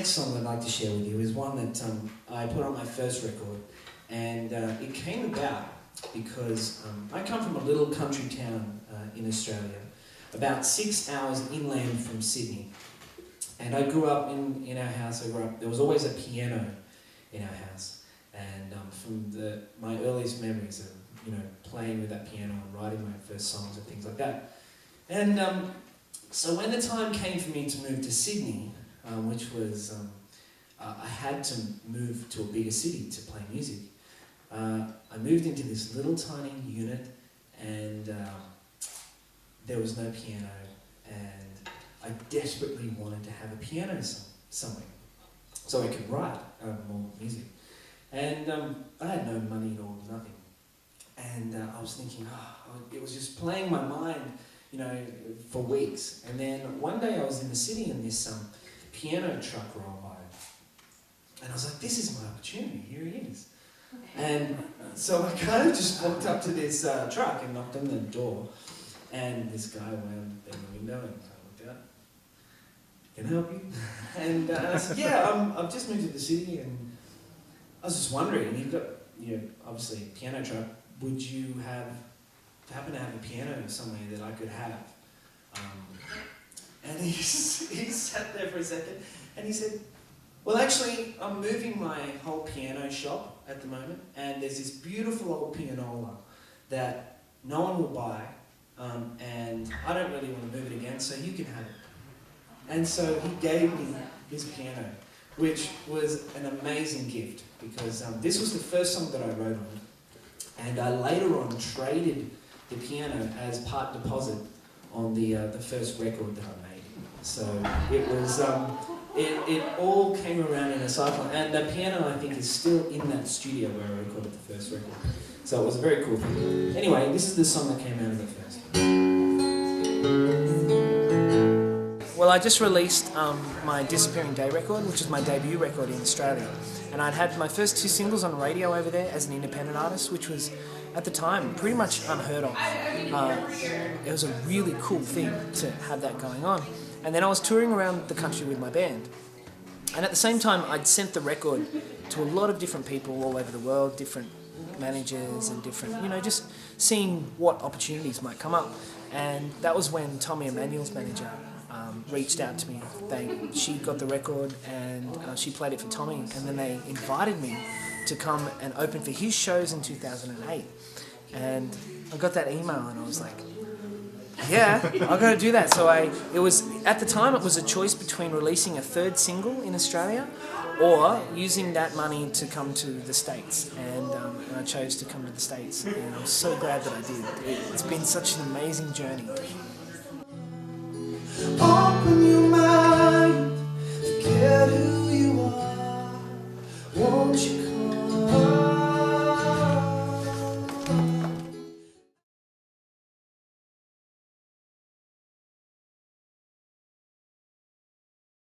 next song I'd like to share with you is one that I put on my first record, and it came about because I come from a little country town in Australia, about 6 hours inland from Sydney, and I grew up in our house. There was always a piano in our house, and from my earliest memories of playing with that piano and writing my first songs and things like that. And so when the time came for me to move to Sydney, which was, I had to move to a bigger city to play music. I moved into this little tiny unit, and there was no piano, and I desperately wanted to have a piano somewhere so I could write more music. And I had no money at all, nothing. And I was thinking, it was just playing my mind, for weeks. And then one day I was in the city and this piano truck rolled by. And I was like, this is my opportunity, here he is. And so I kind of just walked up to this truck and knocked on the door. And this guy wound down the window and I looked out. Can I help you? And I said, yeah, I've just moved to the city and I was just wondering, you've got, obviously a piano truck. Would you happen to have a piano somewhere that I could have? And he sat there for a second and he said, well, actually, I'm moving my whole piano shop at the moment, and there's this beautiful old pianola that no one will buy, and I don't really want to move it again, so you can have it. And so he gave me his piano, which was an amazing gift, because this was the first song that I wrote on. And I later on traded the piano as part deposit on the first record that I made. So it was, it all came around in a cycle. And the piano, I think, is still in that studio where I recorded the first record. So it was a very cool thing. Anyway, this is the song that came out of the first. Well, I just released my Disappearing Day record, which is my debut record in Australia. And I'd had my first 2 singles on radio over there as an independent artist, which was, at the time, pretty much unheard of. It was a really cool thing to have that going on. And then I was touring around the country with my band. And at the same time, I'd sent the record to a lot of different people all over the world, different managers and different, just seeing what opportunities might come up. And that was when Tommy Emmanuel's manager reached out to me. She got the record and she played it for Tommy, and then they invited me to come and open for his shows in 2008. And I got that email and I was like, yeah, I've got to do that. So at the time it was a choice between releasing a 3rd single in Australia or using that money to come to the States. And I chose to come to the States, and I'm so glad that I did. It's been such an amazing journey.